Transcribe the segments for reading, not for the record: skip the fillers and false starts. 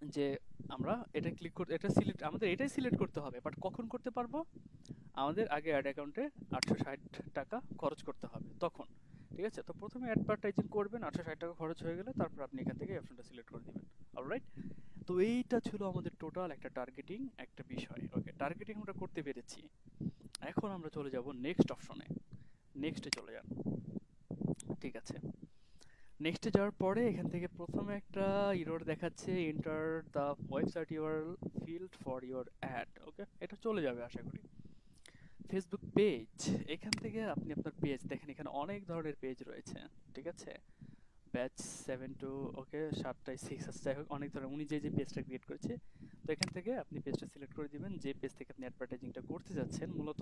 যে আমরা এটা ক্লিক করতে, এটা সিলেক্ট, আমাদের এটাই সিলেক্ট করতে হবে, বাট কখন করতে পারবো? আমাদের আগে অ্যাড অ্যাকাউন্টে 860 টাকা খরচ করতে হবে তখন। ঠিক আছে, তো প্রথমে অ্যাডভার্টাইজিং করবেন, 860 টাকা খরচ হয়ে গেলে তারপর আপনি এখান থেকে অপশনটা সিলেক্ট করে দিবেন। অলরাইট, তো এইটা ছিল আমাদের টোটাল একটা টার্গেটিং একটা বিষয়। ওকে, টার্গেটিং আমরা করতে পেরেছি। এখন আমরা চলে যাব নেক্সট অপশনে। নেক্সটে চলে যান। ঠিক আছে, নেক্সটে যাওয়ার পরে এখান থেকে প্রথমে একটা এরর দেখাচ্ছে, enter the website URL field for your ad. Okay, এটা চলে যাবে আশা করি। ফেসবুক পেজ, এখান থেকে আপনি আপনার পেজ দেখেন, এখানে অনেক ধরনের পেজ রয়েছে। ঠিক আছে, ব্যাচ 7 টু, ওকে 7টায় 6 আছে, যাই হোক অনেক ধরনের, উনি যে যে পেজটা ক্রিয়েট করেছে। তো এখান থেকে আপনি পেজটা সিলেক্ট করে দিবেন যে পেজ থেকে আপনি অ্যাডভার্টাইজিংটা করতে যাচ্ছেন। মূলত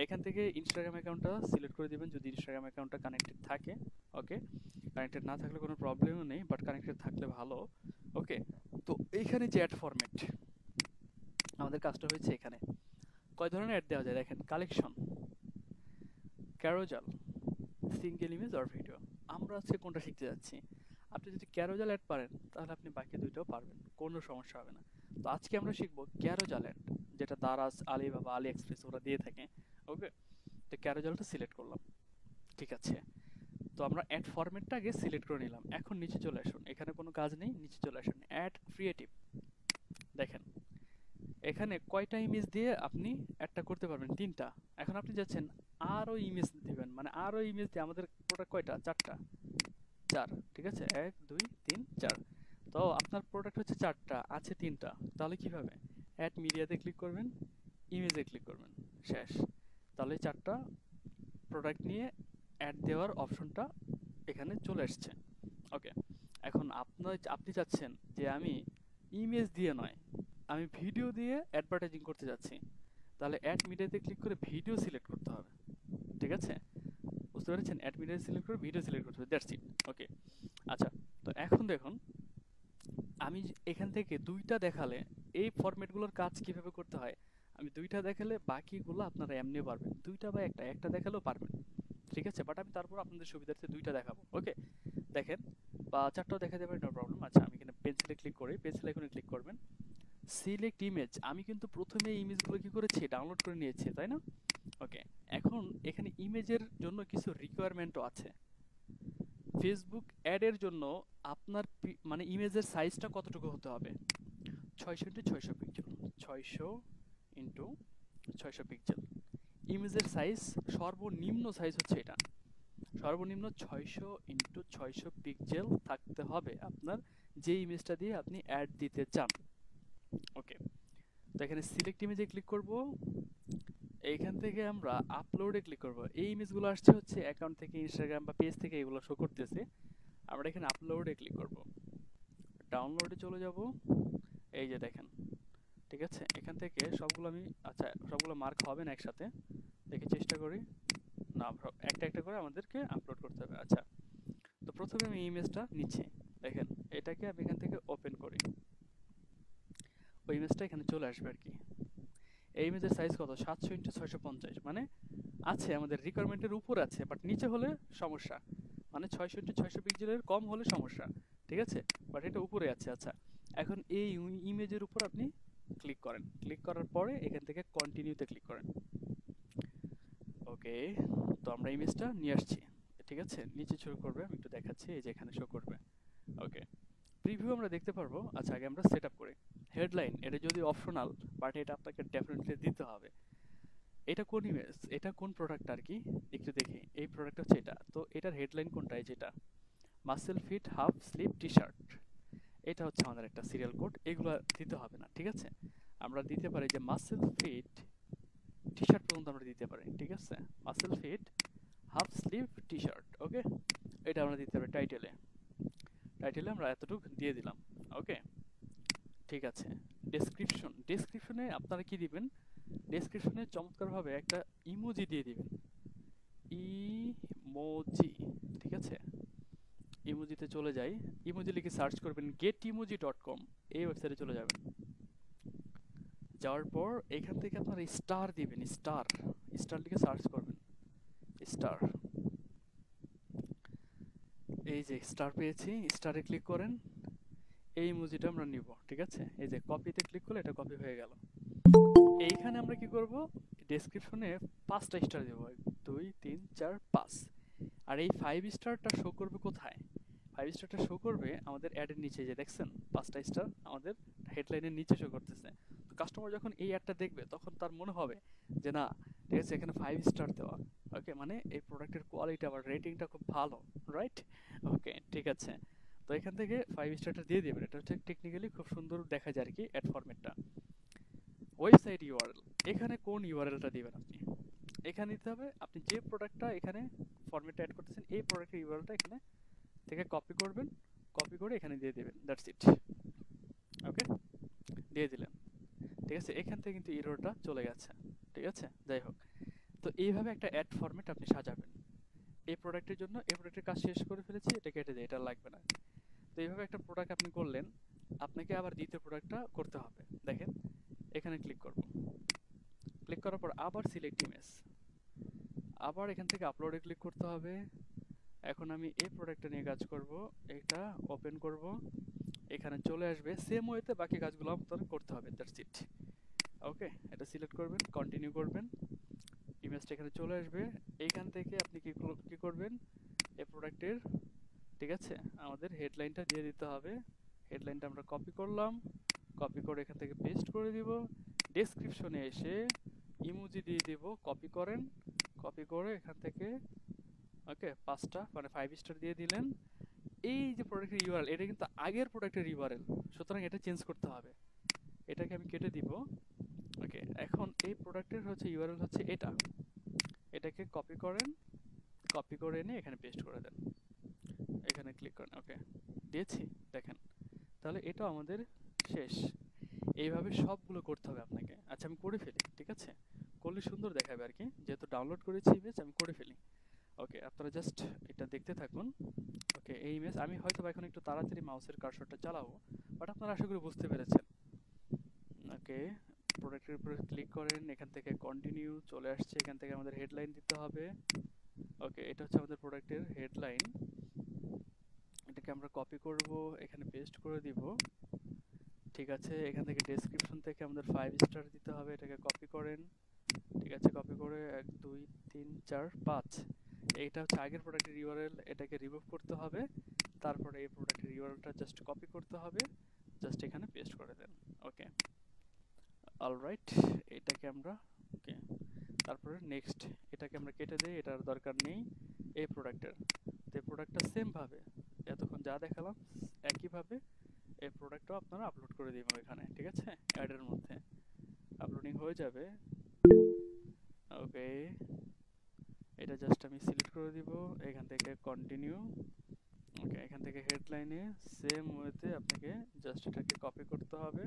এখান থেকে ইনস্টাগ্রাম অ্যাকাউন্টটা সিলেক্ট করে দিবেন যদি ইনস্টাগ্রাম অ্যাকাউন্টটা কানেক্টেড থাকে। ওকে, কানেক্টেড না থাকলে কোনো প্রবলেমও নেই, বাট কানেক্টেড থাকলে ভালো। ওকে, তো এইখানে যে অ্যাড ফরম্যাট, আমাদের কাজটা হয়েছে এখানে কয় ধরনের অ্যাড দেওয়া যায় দেখেন, কালেকশন, ক্যারোজাল, সিঙ্গেল ইমেজ আর ভিডিও। আমরা আজকে কোনটা শিখতে যাচ্ছি? আপনি যদি ক্যারোজাল অ্যাড পারেন তাহলে আপনি বাকি দুইটাও পারবেন, কোনো সমস্যা হবে না। তো আজকে আমরা শিখবো ক্যারোজাল অ্যাড, যেটা দারাজ, আলিবাবা, আলি এক্সপ্রেস ওরা দিয়ে থাকে। ওকে, তো ক্যারোজালটা সিলেক্ট করলাম। ঠিক আছে, তো আমরা অ্যাড ফরম্যাটটা আগে সিলেক্ট করে নিলাম। এখন নিচে চলে আসুন, এখানে কোনো কাজ নেই, নিচে চলে আসুন, অ্যাড ক্রিয়েটিভ। দেখেন এখানে কয়টা ইমেজ দিয়ে আপনি অ্যাডটা করতে পারবেন? 3টা। এখন আপনি যাচ্ছেন আরও ইমেজ দিবেন, মানে আরও ইমেজ দিয়ে, আমাদের প্রোডাক্ট কয়টা? 4টা। 4, ঠিক আছে, 1 2 3 4। তো আপনার প্রোডাক্ট হচ্ছে 4টা, আছে 3টা, তাহলে কিভাবে? অ্যাড মিডিয়াতে ক্লিক করবেন, ইমেজে ক্লিক করবেন, শেষ। তাহলে 4টা প্রোডাক্ট নিয়ে অ্যাড দেওয়ার অপশনটা এখানে চলে আসছে। ওকে, এখন আপনি চাচ্ছেন যে আমি ইমেজ দিয়ে নয়, আমি ভিডিও দিয়ে অ্যাডভার্টাইজিং করতে যাচ্ছি, তাহলে অ্যাড মিডিয়াতে ক্লিক করে ভিডিও সিলেক্ট করতে হবে। ঠিক আছে, বুঝতে পেরেছেন? অ্যাড মিডিয়া সিলেক্ট করে ভিডিও সিলেক্ট করতে হবে, দ্যাটস ইট। ওকে, আচ্ছা, তো এখন দেখুন আমি এখান থেকে 2টা দেখালে এই ফরম্যাটগুলোর কাজ কিভাবে করতে হয়, আমি 2টা দেখালে বাকিগুলো আপনারা এমনিও পারবেন, 2টা বা একটা দেখালেও পারবেন। ঠিক আছে, বাট আমি তারপর আপনাদের সুবিধার্থে 2টা দেখাবো। ওকে, দেখেন, বা 4টাও দেখাতে পারি, নো প্রবলেম। আচ্ছা, আমি এখানে পেন্সিলে ক্লিক করি, পেন্সিল আইকনে ক্লিক করবেন, সিলেক্ট ইমেজ। আমি কিন্তু প্রথমে ইমেজগুলো কি করেছি, ডাউনলোড করে নিয়েছি, তাই না? ওকে, এখন এখানে ইমেজের জন্য কিছু রিকোয়ারমেন্টও আছে। ফেসবুক অ্যাডের জন্য আপনার মানে ইমেজের সাইজটা কতটুকু হতে হবে? 600 × 600 পিক্সেল, 600 × 600 পিক্সেল ইমেজের সাইজ। সর্বনিম্ন সাইজ হচ্ছে এটা, সর্বনিম্ন 600 × 600 পিক্সেল থাকতে হবে আপনার যে ইমেজটা দিয়ে আপনি অ্যাড দিতে চান। ওকে, তো এখানে সিলেক্ট ইমেজে ক্লিক করব, এইখান থেকে আমরা আপলোডে ক্লিক করব। এই ইমেজগুলো আসছে হচ্ছে অ্যাকাউন্ট থেকে, ইনস্টাগ্রাম বা পেজ থেকে, এগুলো শো করতেছে। আমরা এখানে আপলোডে ক্লিক করব, ডাউনলোডে চলে যাব, এই যে দেখেন। ঠিক আছে, এখান থেকে সবগুলো আমি, আচ্ছা সবগুলো মার্ক হবে না একসাথে, দেখি চেষ্টা করি, না একটা একটা করে আমাদেরকে আপলোড করতে হবে। আচ্ছা, তো প্রথমে আমি ইমেজটা নিচ্ছি, দেখেন এটাকে আমি এখান থেকে ওপেন করি, ওই ইমেজটা এখানে চলে আসবে আর কি। এই ইমেজের সাইজ কত? 700 × 650, মানে আছে আমাদের রিকোয়ারমেন্টের উপর আছে, বাট নিচে হলে সমস্যা, মানে 600 × 600 পিক্সেলের কম হলে সমস্যা। ঠিক আছে, বাট এটা উপরে আছে। আচ্ছা, এখন এই ইমেজের উপর আপনি ক্লিক করেন, ক্লিক করার পরে এখান থেকে কন্টিনিউতে ক্লিক করেন। ওকে, তো আমরা ইমেজটা নিয়ে আসছি। ঠিক আছে, নিচে শো করবে, আমি একটু দেখাচ্ছি, এই যে এখানে শো করবে। ওকে, প্রিভিউ আমরা দেখতে পারবো। আচ্ছা, আগে আমরা সেট আপ করি। হেডলাইন, এটা যদি অপশনাল, বাট এটা আপনাকে ডেফিনেটলি দিতে হবে। এটা কোন ইমেজ, এটা কোন প্রোডাক্ট আর কি, একটু দেখি। এই প্রোডাক্ট হচ্ছে এটা, তো এটার হেডলাইন কোনটা? এই যেটা muscle fit half sleeve T shirt, এটা হচ্ছে আমাদের একটা সিরিয়াল কোড, এগুলো দিতে হবে না। ঠিক আছে, আমরা দিতে পারি যে মাসেল ফিট টি শার্ট পর্যন্ত আমরা দিতে পারি। ঠিক আছে, muscle fit half sleeve T shirt. Okay, এটা আমরা দিতে পারি টাইটেলে, টাইটেলে আমরা এতটুকু দিয়ে দিলাম। ওকে, ঠিক আছে। ডেসক্রিপশন, ডেসক্রিপশনে আপনারা কি দিবেন? ডেসক্রিপশনে চমৎকারভাবে একটা ইমোজি দিয়ে দিবেন, ইমোজি। ঠিক আছে, ইমোজিতে চলে যাই, ইমোজি লিখে সার্চ করবেন getimoji.com, এই ওয়েবসাইটে চলে যাবেন। যাওয়ার পর এখান থেকে আপনারা স্টার দিবেন, স্টার, স্টার লিখে সার্চ করবেন, স্টার। এই যে স্টার পেয়েছি, স্টারে ক্লিক করেন। এই ইমোজিটা আমরা নিব, ঠিক আছে? এই যে কপিতে ক্লিক করলে এটা কপি হয়ে গেল। এইখানে আমরা কি করব, ডেসক্রিপশনে 5টা স্টার দেব, 1 2 3 4 5। আর এই 5 স্টারটা শো করবে কোথায়? 5 স্টারটা শো করবে আমাদের অ্যাডের নিচে, যে দেখছেন 5টা স্টার আমাদের হেডলাইনের নিচে শো করতেছে। তো কাস্টমার যখন এই অ্যাডটা দেখবে তখন তার মনে হবে যে না, ঠিক আছে, এখানে 5 স্টার দেওয়া, ওকে, মানে এই প্রোডাক্টের কোয়ালিটি আবার রেটিংটা খুব ভালো, রাইট? ওকে, ঠিক আছে। তো এখান থেকে 5 স্টারটা দিয়ে দিবেন। এটা হচ্ছে টেকনিক্যালি খুব সুন্দর দেখা যায় আর কি অ্যাড ফরম্যাটটা। ওয়েবসাইট ইউআরএল, এখানে কোন ইউআরএলটা দিবেন আপনি? এখানে দিতে হবে আপনি যে প্রোডাক্টটা এখানে ফরম্যাটে অ্যাড করতেছেন, এই প্রোডাক্টের ইউআরএলটা এখানে থেকে কপি করবেন, কপি করে এখানে দিয়ে দিবেন, দ্যাটস ইট। ওকে, দিয়ে দিলেন, ঠিক আছে। এখান থেকে কিন্তু এররটা চলে গেছে, ঠিক আছে। যাই হোক, তো এইভাবে একটা অ্যাড ফরম্যাট আপনি সাজাবেন। এই প্রোডাক্টের জন্য এই প্রোডাক্টের কাজ শেষ করে ফেলেছি, এটা কেটে দেয়, এটা লাগবে না। তো এইভাবে একটা প্রোডাক্ট আপনি করলেন, আপনাকে আবার দ্বিতীয় প্রোডাক্টটা করতে হবে। দেখেন, এখানে ক্লিক করব, ক্লিক করার পর আবার সিলেক্ট ইমেজ, আবার এখান থেকে আপলোডে ক্লিক করতে হবে। এখন আমি এই প্রোডাক্টটা নিয়ে কাজ করব, এটা ওপেন করব, এখানে চলে আসবে। সেম ওয়েতে বাকি কাজগুলো আপনার করতে হবে, দ্যাটস ইট। ওকে, এটা সিলেক্ট করবেন, কন্টিনিউ করবেন, ইমেজটা এখানে চলে আসবে। এইখান থেকে আপনি কি করবেন, এই প্রোডাক্টের, ঠিক আছে, আমাদের হেডলাইনটা দিয়ে দিতে হবে। হেডলাইনটা আমরা কপি করলাম, কপি করে এখান থেকে পেস্ট করে দিব। ডেসক্রিপশনে এসে ইমোজি দিয়ে দিব, কপি করেন, কপি করে এখান থেকে ওকে 5টা মানে 5 স্টার দিয়ে দিলেন। এই যে প্রোডাক্টের ইউআরএল, এটা কিন্তু আগের প্রোডাক্টের ইউআরএল, সুতরাং এটা চেঞ্জ করতে হবে। এটাকে আমি কেটে দিব। ওকে, এখন এই প্রোডাক্টের হচ্ছে ইউআরএল হচ্ছে এটা, এটাকে কপি করেন, কপি করে এনে এখানে পেস্ট করে দেন, এখানে ক্লিক করেন। ওকে, দিয়েছি, দেখেন, তাহলে এটা আমাদের শেষ। এইভাবে সবগুলো করতে হবে আপনাকে। আচ্ছা, আমি করে ফেলি, ঠিক আছে, করলে সুন্দর দেখাবে আর কি, যেহেতু ডাউনলোড করেছি ইমেজ, আমি করে ফেলি। ওকে, আপনারা জাস্ট এটা দেখতে থাকুন। ওকে, এই ইমেজ আমি হয়তো এখন একটু তাড়াতাড়ি মাউসের কার্সরটা চালাবো, বাট আপনারা আশা করি বুঝতে পেরেছেন। ওকে, প্রোডাক্টের উপরে ক্লিক করেন, এখান থেকে কন্টিনিউ চলে আসছে, এখান থেকে আমাদের হেডলাইন দিতে হবে। ওকে, এটা হচ্ছে আমাদের প্রোডাক্টের হেডলাইন, এটাকে আমরা কপি করব, এখানে পেস্ট করে দিব, ঠিক আছে। এখান থেকে ডেসক্রিপশন থেকে আমাদের 5 স্টার দিতে হবে, এটাকে কপি করেন, ঠিক আছে, কপি করে 1 2 3 4 5, এইটা হচ্ছে আগের প্রোডাক্টের ইউআরএল, এটাকে রিমুভ করতে হবে। তারপরে এই প্রোডাক্টের ইউআরএলটা জাস্ট কপি করতে হবে, জাস্ট এখানে পেস্ট করে দেন। ওকে, অলরাইট, এটাকে আমরা ওকে, তারপরে নেক্সট, এটাকে আমরা কেটে দিই, এটার দরকার নেই এই প্রোডাক্টের। তো এই প্রোডাক্টটা সেম ভাবে এতক্ষণ যা দেখালাম একইভাবে এই প্রোডাক্টটাও আপনারা আপলোড করে দিবেন এখানে, ঠিক আছে, অ্যাডের মধ্যে আপলোডিং হয়ে যাবে। ওকে, এটা জাস্ট আমি সিলেক্ট করে দিব, এখান থেকে কন্টিনিউ। ওকে, এখান থেকে হেডলাইনে সেম ওয়েতে আপনাকে জাস্ট এটাকে কপি করতে হবে,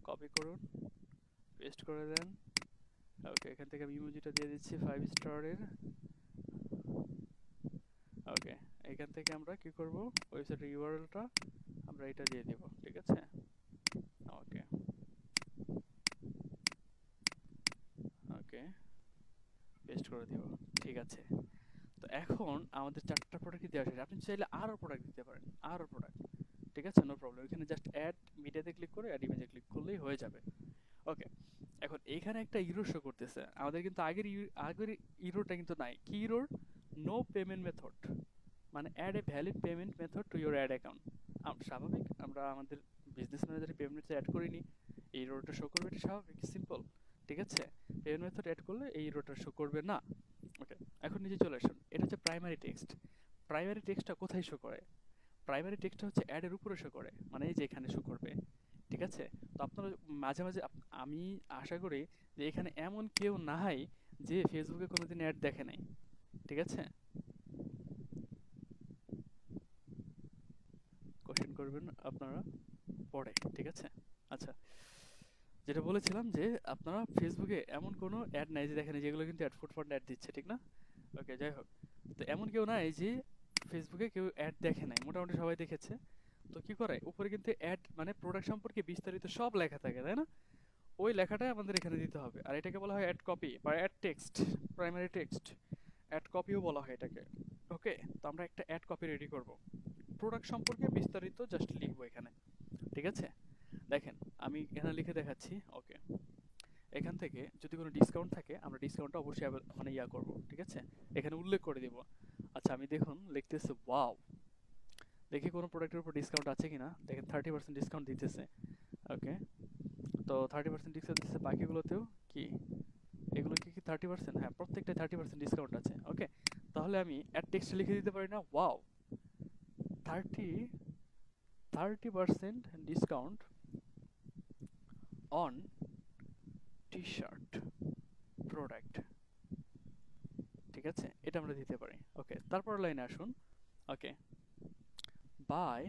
কপি করুন, পেস্ট করে দেন। ওকে, এখান থেকে আমি ইমোজিটা দিয়ে দিচ্ছি 5 স্টারের। ওকে, এখান থেকে আমরা কি করব, ওয়েবসাইটের ইউআরএলটা আমরা এটা দিয়ে দিব, ঠিক আছে। ওকে, ওকে, পেস্ট করে দিব, ঠিক আছে। তো এখন আমাদের 4টা প্রোডাক্ট দেওয়া শেষ। আপনি চাইলে আরও প্রোডাক্ট দিতে পারেন, আরও প্রোডাক্ট, ঠিক আছে, নো প্রবলেম। এখানে জাস্ট অ্যাড মিডিয়াতে ক্লিক করে অ্যাড ইমেজে ক্লিক করলেই হয়ে যাবে। ওকে, এখন এইখানে একটা ইরর শো করতেছে আমাদের, কিন্তু আগের ইররটা কিন্তু নাই। কি ইরর? নো পেমেন্ট মেথড, মানে add a valid payment method to your add account. স্বাভাবিক, আমরা আমাদের বিজনেস ম্যানেজারে পেমেন্ট অ্যাড করিনি, এই ইররটা শো করবে, এটা স্বাভাবিক, সিম্পল, ঠিক আছে। পেমেন্ট মেথড অ্যাড করলে এই ইররটা শো করবে না। ওকে, এখন নিচে চলে আসুন, এটা হচ্ছে প্রাইমারি টেক্সট। প্রাইমারি টেক্সটটা কোথায় শো করে? প্রাইমারি টেক্সটটা হচ্ছে অ্যাডের উপরে শো করে, মানে এই যে এখানে শো করবে, ঠিক আছে। তো আপনারা মাঝে মাঝে আমি আশা করি যে এখানে এমন কেউ নাই যে ফেসবুকে কোনোদিন অ্যাড দেখে নাই, ঠিক আছে। কোশ্চেন করবেন আপনারা পরে, ঠিক আছে। আচ্ছা, যেটা বলেছিলাম যে আপনারা ফেসবুকে এমন কোনো অ্যাড নাই যে দেখেন, যেগুলো কিন্তু অ্যাড ফুড ফান্ড অ্যাড দিচ্ছে, ঠিক না? ওকে, যাই হোক, তো এমন কেউ নাই যে ফেসবুকে কেউ অ্যাড দেখে নাই, মোটামুটি সবাই দেখেছে। তো কি করে, উপরে কিন্তু অ্যাড মানে প্রোডাক্ট সম্পর্কে বিস্তারিত সব লেখা থাকে, তাই না? ওই লেখাটাই আমাদের এখানে দিতে হবে, আর এটাকে বলা হয় অ্যাড কপি বা ad text, primary text, ad কপিও বলা হয় এটাকে। ওকে, তো আমরা একটা অ্যাড কপি রেডি করব। প্রোডাক্ট সম্পর্কে বিস্তারিত জাস্ট লিখবো এখানে, ঠিক আছে। দেখেন আমি এখানে লিখে দেখাচ্ছি, ওকে। এখান থেকে যদি কোনো ডিসকাউন্ট থাকে আমরা ডিসকাউন্টটা অবশ্যই মানে ইয়া করব, ঠিক আছে, এখানে উল্লেখ করে দিব। আচ্ছা আমি দেখুন লিখতেছে ওয়াও, দেখি কোনো প্রোডাক্টের উপর ডিসকাউন্ট আছে কিনা। দেখেন 30% ডিসকাউন্ট দিতেছে, ওকে। তো 30% ডিসকাউন্ট দিতেছে বাকিগুলোতেও কি, এগুলো কি 30%? হ্যাঁ, প্রত্যেকটাই 30% ডিসকাউন্ট আছে, ওকে। তাহলে আমি অ্যাড টেক্সটে লিখে দিতে পারি না wow 30% discount on T shirt product, ঠিক আছে, এটা আমরা দিতে পারি, ওকে। তারপর লাইনে আসুন, okay, buy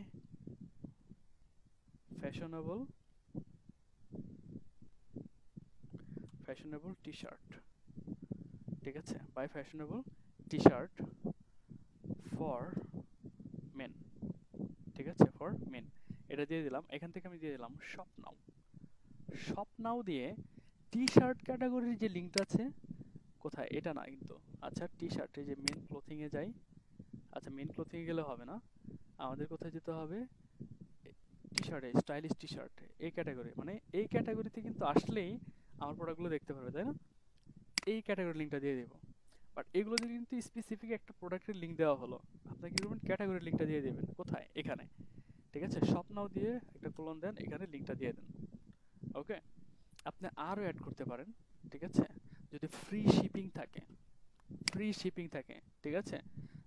fashionable T shirt, ঠিক আছে, buy fashionable T shirt for men, ঠিক আছে, ফর মেন, এটা দিয়ে দিলাম। এখান থেকে আমি দিয়ে দিলাম শপ নাও দিয়ে টি শার্ট ক্যাটাগরির যে লিঙ্কটা আছে, কোথায়, এটা না কিন্তু, আচ্ছা টি শার্ট, এই যে মেন ক্লোথিং এ যাই। আচ্ছা মেন ক্লোথিং এ গেলে হবে না, আমাদের কোথায় যেতে হবে, টি শার্টে, স্টাইলিশ টি শার্ট, এই ক্যাটাগরি, মানে এই ক্যাটাগরিতে কিন্তু আসলেই আমার প্রোডাক্টগুলো দেখতে পারবে, তাই না। এই ক্যাটাগরি লিঙ্কটা দিয়ে দেবো। বাট এগুলো দিয়ে কিন্তু স্পেসিফিক একটা প্রোডাক্টের লিঙ্ক দেওয়া হলো, আপনি কি করবেন, ক্যাটাগরি লিঙ্কটা দিয়ে দেবেন, কোথায়, এখানে, ঠিক আছে। শপ নাও দিয়ে একটা কোলন দেন, এখানে লিঙ্কটা দিয়ে দেন, ওকে। আপনি আরও অ্যাড করতে পারেন, ঠিক আছে, যদি ফ্রি শিপিং থাকে, ঠিক আছে,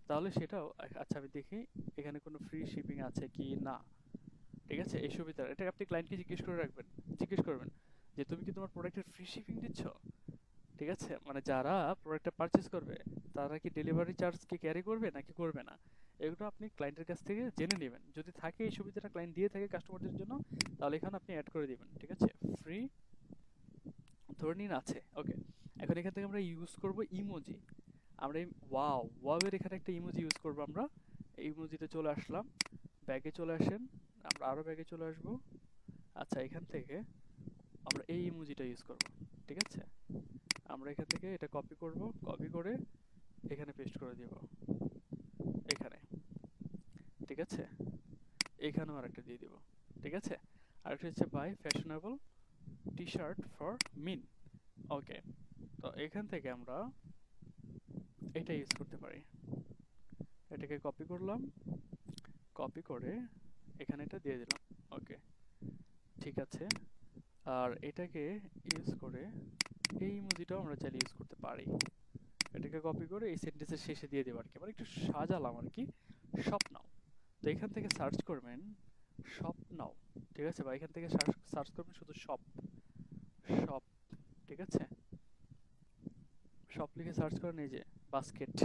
তাহলে সেটাও, আচ্ছা আমি দেখি এখানে কোনো ফ্রি শিপিং আছে কি না, ঠিক আছে। এই সুবিধা এটা আপনি ক্লায়েন্টকে জিজ্ঞেস করবেন যে তুমি কি তোমার প্রোডাক্টের ফ্রি শিপিং দিচ্ছ, ঠিক আছে, মানে যারা প্রোডাক্টটা পারচেজ করবে তারা কি ডেলিভারি চার্জ কি ক্যারি করবে নাকি করবে না, এগুলো আপনি ক্লায়েন্টের কাছ থেকে জেনে নেবেন। যদি থাকে এই সুবিধাটা ক্লায়েন্ট দিয়ে থাকে কাস্টমারদের জন্য, তাহলে এখানে আপনি অ্যাড করে দিবেন, ঠিক আছে, ফ্রি ধরে নিন আছে, ওকে। এখন এখান থেকে আমরা ইউজ করব ইমোজি, আমরা এই ওয়াও এর এখানে একটা ইমোজি ইউজ করব আমরা। এই ইমোজিতে চলে আসলাম, ব্যাগে চলে আসেন, আমরা আরো ব্যাগে চলে আসব। আচ্ছা এখান থেকে আমরা এই ইমোজিটা ইউজ করব, ঠিক আছে। আমরা এখান থেকে এটা কপি করে এখানে পেস্ট করে দিব, এখানে, ঠিক আছে। এখানেও আরেকটা দিয়ে দিব, ঠিক আছে। আরেকটা হচ্ছে buy fashionable T shirt for men, okay. তো এখান থেকে আমরা এটা ইউজ করতে পারি, এটাকে কপি করলাম, কপি করে এখানে এটা দিয়ে দিলাম, ওকে, ঠিক আছে। আর এটাকে ইউজ করে এই ইমোজিটাও আমরা চাইলে ইউজ করতে পারি, এটাকে কপি করে এই সেন্টেন্সের শেষে দিয়ে দেবো আর কি, মানে একটু সাজালাম আর কি, শপ নাও। তো এখান থেকে সার্চ করবেন শপ নাও, ঠিক আছে, বা এখান থেকে সার্চ করবেন শুধু শপ, ঠিক আছে, শপ লিখে সার্চ করেন, এই যে বাস্কেট,